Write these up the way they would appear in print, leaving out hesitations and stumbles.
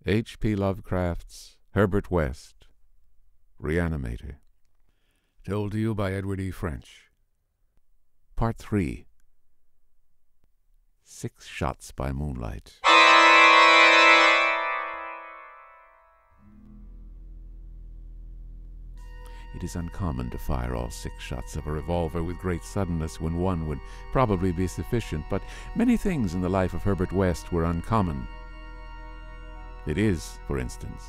H.P. Lovecraft's Herbert West, Reanimator. Told to you by Edward E. French. Part 3. 6 Shots by Moonlight. It is uncommon to fire all 6 shots of a revolver with great suddenness when one would probably be sufficient, but many things in the life of Herbert West were uncommon. It is, for instance,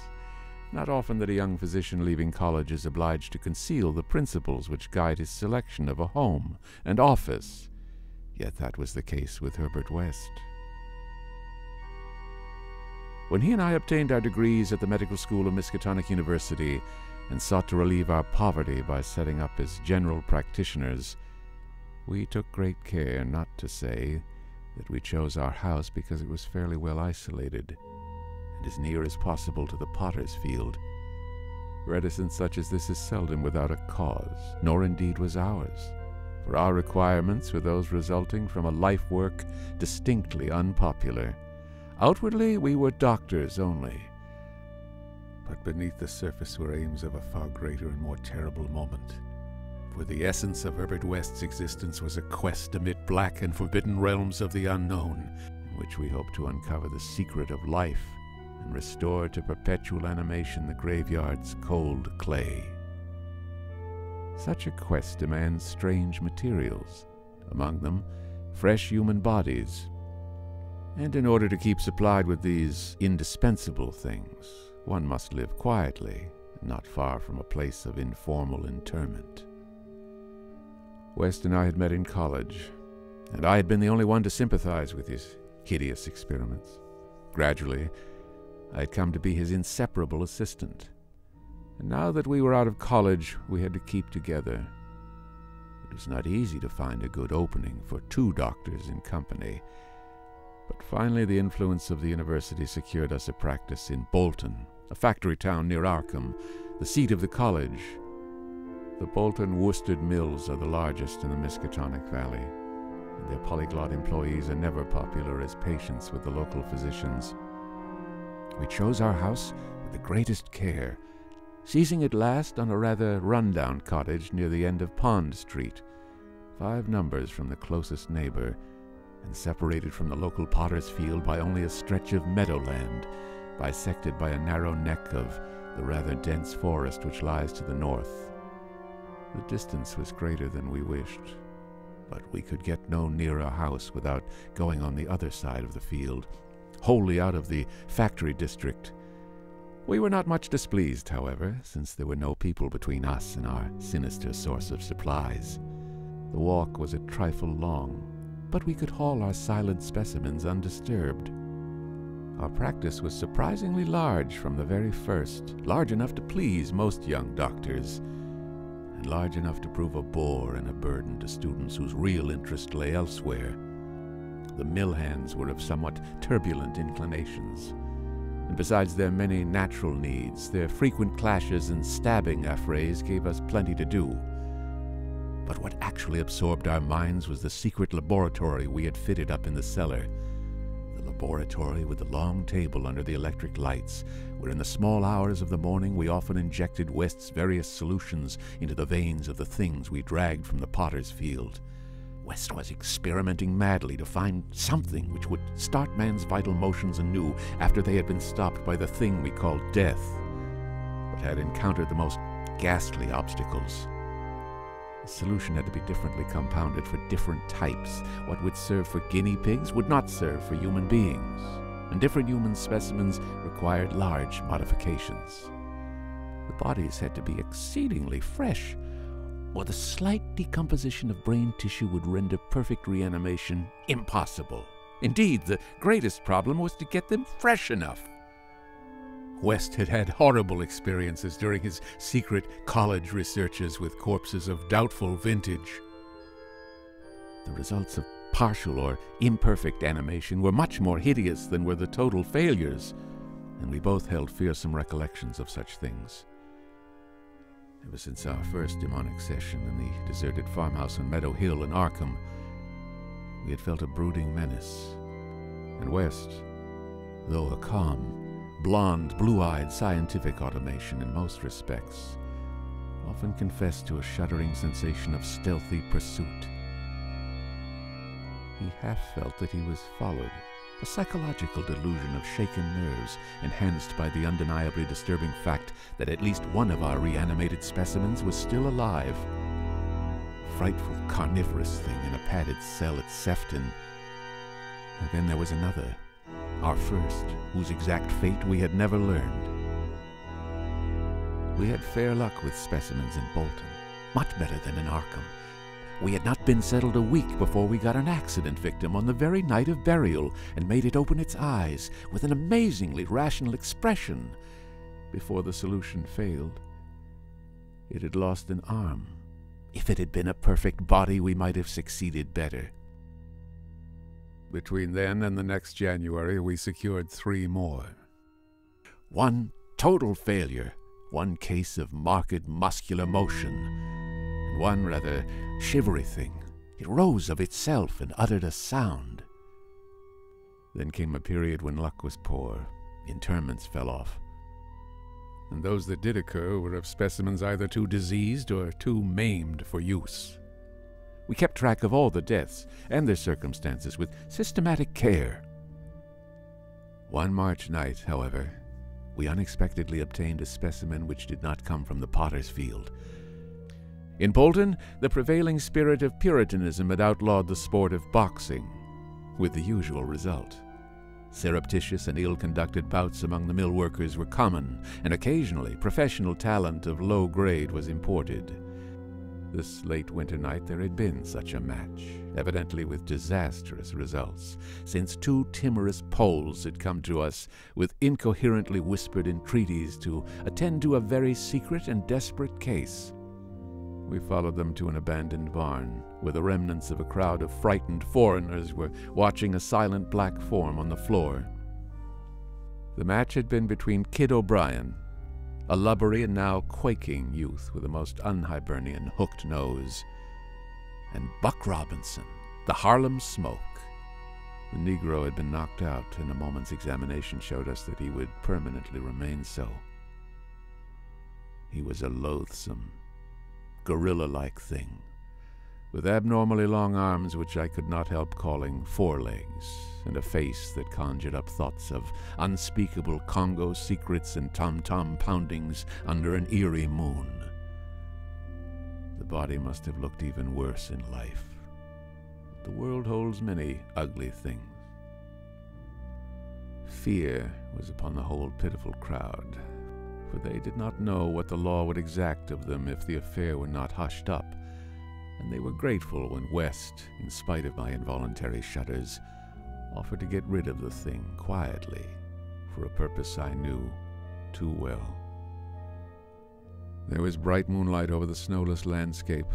not often that a young physician leaving college is obliged to conceal the principles which guide his selection of a home and office, yet that was the case with Herbert West. When he and I obtained our degrees at the medical school of Miskatonic University and sought to relieve our poverty by setting up as general practitioners, we took great care not to say that we chose our house because it was fairly well isolated and as near as possible to the potter's field. Reticence such as this is seldom without a cause, nor indeed was ours, for our requirements were those resulting from a life work distinctly unpopular. Outwardly we were doctors only, but beneath the surface were aims of a far greater and more terrible moment. For the essence of Herbert West's existence was a quest amid black and forbidden realms of the unknown, in which we hoped to uncover the secret of life and restore to perpetual animation the graveyard's cold clay. Such a quest demands strange materials, among them fresh human bodies, and in order to keep supplied with these indispensable things, one must live quietly, not far from a place of informal interment. West and I had met in college, and I had been the only one to sympathize with his hideous experiments. Gradually, I had come to be his inseparable assistant, and now that we were out of college, we had to keep together. It was not easy to find a good opening for 2 doctors in company, but finally the influence of the university secured us a practice in Bolton, a factory town near Arkham, the seat of the college. The Bolton Worsted Mills are the largest in the Miskatonic Valley, and their polyglot employees are never popular as patients with the local physicians. We chose our house with the greatest care, seizing at last on a rather run-down cottage near the end of Pond Street, 5 numbers from the closest neighbor, and separated from the local potter's field by only a stretch of meadowland, bisected by a narrow neck of the rather dense forest which lies to the north. The distance was greater than we wished, but we could get no nearer house without going on the other side of the field, wholly out of the factory district. We were not much displeased, however, since there were no people between us and our sinister source of supplies. The walk was a trifle long, but we could haul our silent specimens undisturbed. Our practice was surprisingly large from the very first, large enough to please most young doctors, and large enough to prove a bore and a burden to students whose real interest lay elsewhere. The mill hands were of somewhat turbulent inclinations, and besides their many natural needs, their frequent clashes and stabbing affrays gave us plenty to do. But what actually absorbed our minds was the secret laboratory we had fitted up in the cellar. The laboratory with the long table under the electric lights, where in the small hours of the morning we often injected West's various solutions into the veins of the things we dragged from the potter's field. West was experimenting madly to find something which would start man's vital motions anew after they had been stopped by the thing we called death, but had encountered the most ghastly obstacles. The solution had to be differently compounded for different types. What would serve for guinea pigs would not serve for human beings, and different human specimens required large modifications. The bodies had to be exceedingly fresh, or the slight decomposition of brain tissue would render perfect reanimation impossible. Indeed, the greatest problem was to get them fresh enough. West had had horrible experiences during his secret college researches with corpses of doubtful vintage. The results of partial or imperfect animation were much more hideous than were the total failures, and we both held fearsome recollections of such things. Ever since our first demonic session in the deserted farmhouse on Meadow Hill in Arkham, we had felt a brooding menace, and West, though a calm, blonde, blue-eyed, scientific automation in most respects, often confessed to a shuddering sensation of stealthy pursuit. He half felt that he was followed, a psychological delusion of shaken nerves enhanced by the undeniably disturbing fact that at least one of our reanimated specimens was still alive. A frightful carnivorous thing in a padded cell at Sefton. And then there was another, our first, whose exact fate we had never learned. We had fair luck with specimens in Bolton, much better than in Arkham. We had not been settled a week before we got an accident victim on the very night of burial and made it open its eyes with an amazingly rational expression. Before the solution failed, it had lost an arm. If it had been a perfect body, we might have succeeded better. Between then and the next January, we secured 3 more. One total failure, one case of marked muscular motion, and one rather shivery thing. It rose of itself and uttered a sound. Then came a period when luck was poor. Interments fell off. And those that did occur were of specimens either too diseased or too maimed for use. We kept track of all the deaths and their circumstances with systematic care. One March night, however, we unexpectedly obtained a specimen which did not come from the potter's field. In Bolton, the prevailing spirit of Puritanism had outlawed the sport of boxing, with the usual result. Surreptitious and ill-conducted bouts among the mill workers were common, and occasionally professional talent of low grade was imported. This late winter night there had been such a match, evidently with disastrous results, since 2 timorous Poles had come to us with incoherently whispered entreaties to attend to a very secret and desperate case. We followed them to an abandoned barn, where the remnants of a crowd of frightened foreigners were watching a silent black form on the floor. The match had been between Kid O'Brien, a lubberly and now quaking youth with a most un-Hibernian hooked nose, and Buck Robinson, the Harlem Smoke. The Negro had been knocked out, and a moment's examination showed us that he would permanently remain so. He was a loathsome, gorilla-like thing, with abnormally long arms which I could not help calling forelegs, and a face that conjured up thoughts of unspeakable Congo secrets and tom-tom poundings under an eerie moon. The body must have looked even worse in life. The world holds many ugly things. Fear was upon the whole pitiful crowd, for they did not know what the law would exact of them if the affair were not hushed up, and they were grateful when West, in spite of my involuntary shudders, offered to get rid of the thing quietly, for a purpose I knew too well. There was bright moonlight over the snowless landscape,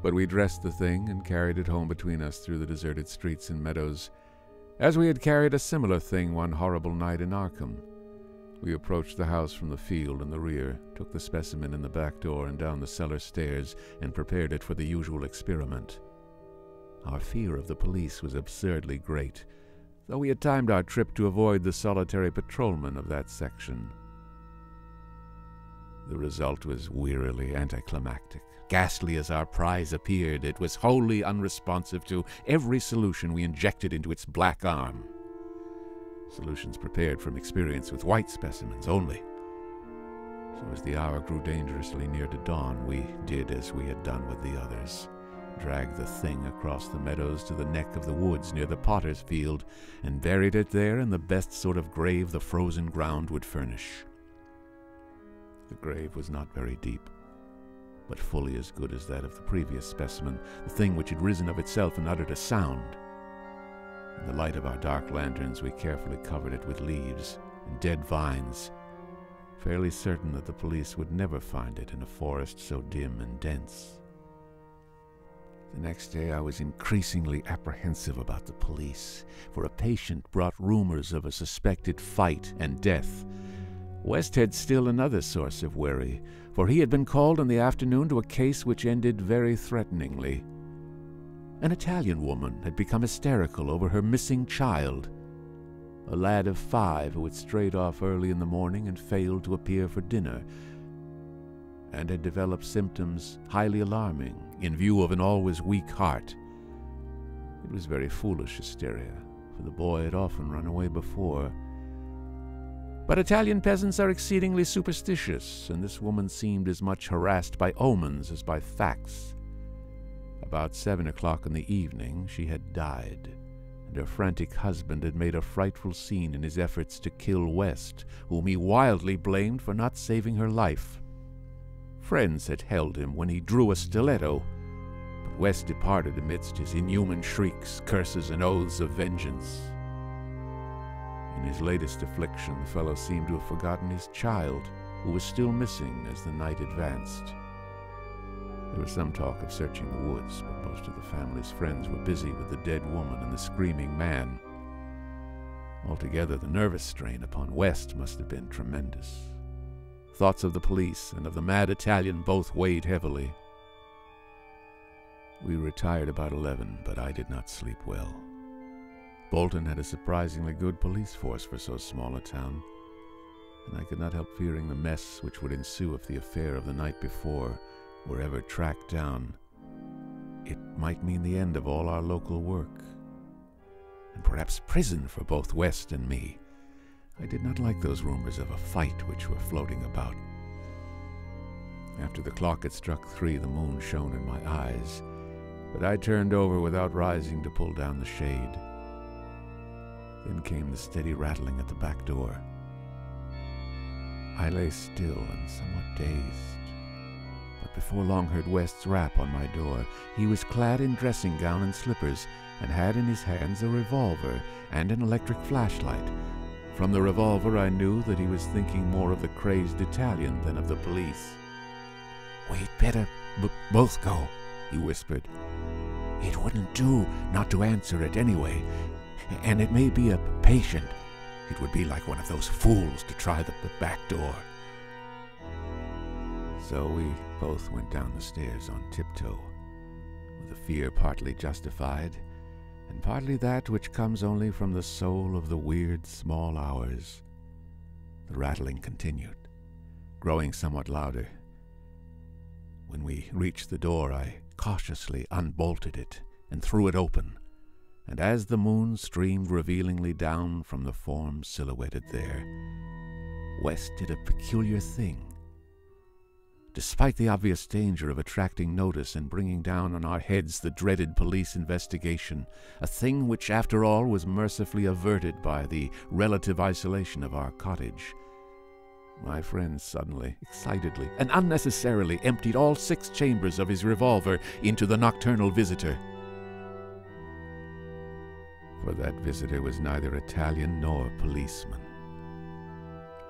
but we dressed the thing and carried it home between us through the deserted streets and meadows, as we had carried a similar thing one horrible night in Arkham. We approached the house from the field in the rear, took the specimen in the back door and down the cellar stairs, and prepared it for the usual experiment. Our fear of the police was absurdly great, though we had timed our trip to avoid the solitary patrolman of that section. The result was wearily anticlimactic. Ghastly as our prize appeared, it was wholly unresponsive to every solution we injected into its black arm. Solutions prepared from experience with white specimens only. So as the hour grew dangerously near to dawn, we did as we had done with the others. Dragged the thing across the meadows to the neck of the woods near the potter's field, and buried it there in the best sort of grave the frozen ground would furnish. The grave was not very deep, but fully as good as that of the previous specimen, the thing which had risen of itself and uttered a sound. In the light of our dark lanterns, we carefully covered it with leaves and dead vines, fairly certain that the police would never find it in a forest so dim and dense. The next day I was increasingly apprehensive about the police, for a patient brought rumors of a suspected fight and death. West had still another source of worry, for he had been called in the afternoon to a case which ended very threateningly. An Italian woman had become hysterical over her missing child. a lad of 5 who had strayed off early in the morning and failed to appear for dinner, and had developed symptoms highly alarming in view of an always weak heart. It was very foolish hysteria, for the boy had often run away before. But Italian peasants are exceedingly superstitious, and this woman seemed as much harassed by omens as by facts. About 7 o'clock in the evening she had died, and her frantic husband had made a frightful scene in his efforts to kill West, whom he wildly blamed for not saving her life. Friends had held him when he drew a stiletto, but West departed amidst his inhuman shrieks, curses, and oaths of vengeance. In his latest affliction, the fellow seemed to have forgotten his child, who was still missing as the night advanced. There was some talk of searching the woods, but most of the family's friends were busy with the dead woman and the screaming man. Altogether, the nervous strain upon West must have been tremendous. Thoughts of the police and of the mad Italian both weighed heavily. We retired about 11, but I did not sleep well. Bolton had a surprisingly good police force for so small a town, and I could not help fearing the mess which would ensue if the affair of the night before were ever tracked down. It might mean the end of all our local work, and perhaps prison for both West and me. I did not like those rumors of a fight which were floating about. After the clock had struck 3, the moon shone in my eyes, but I turned over without rising to pull down the shade. Then came the steady rattling at the back door. I lay still and somewhat dazed, but before long heard West's rap on my door. He was clad in dressing gown and slippers, and had in his hands a revolver and an electric flashlight. From the revolver I knew that he was thinking more of the crazed Italian than of the police. "We'd better both go," he whispered. "It wouldn't do not to answer it anyway, and it may be a patient. It would be like one of those fools to try the back door." So we both went down the stairs on tiptoe, with a fear partly justified, and partly that which comes only from the soul of the weird small hours. The rattling continued, growing somewhat louder. When we reached the door, I cautiously unbolted it and threw it open, and as the moon streamed revealingly down from the form silhouetted there, West did a peculiar thing. Despite the obvious danger of attracting notice and bringing down on our heads the dreaded police investigation, a thing which after all was mercifully averted by the relative isolation of our cottage, my friend suddenly, excitedly, and unnecessarily emptied all 6 chambers of his revolver into the nocturnal visitor. For that visitor was neither Italian nor policeman.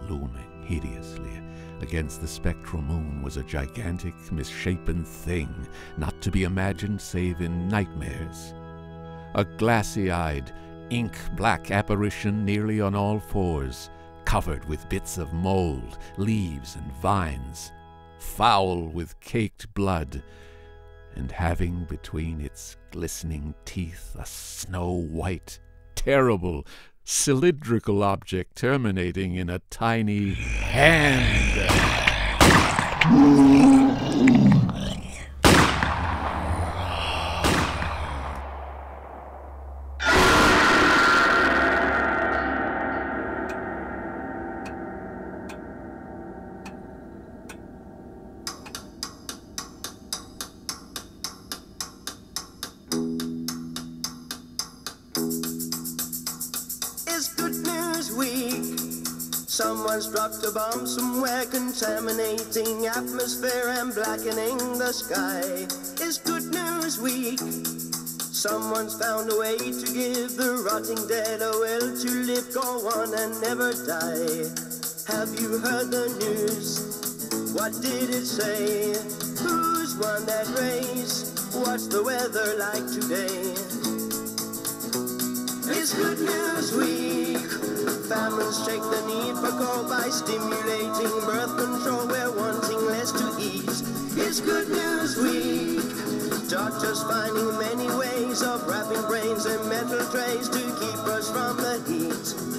Looming hideously against the spectral moon was a gigantic, misshapen thing, not to be imagined save in nightmares. A glassy-eyed, ink-black apparition nearly on all fours, covered with bits of mold, leaves, and vines, foul with caked blood, and having between its glistening teeth a snow-white, terrible, cylindrical object terminating in a tiny hand. Someone's dropped a bomb somewhere, contaminating atmosphere and blackening the sky. It's Good News Week. Someone's found a way to give the rotting dead a will to live, go on and never die. Have you heard the news? What did it say? Who's won that race? What's the weather like today? It's Good News Week. Families check the need for coal by stimulating birth control. We're wanting less to eat. It's Good News Week. Doctors finding many ways of wrapping brains in metal trays to keep us from the heat.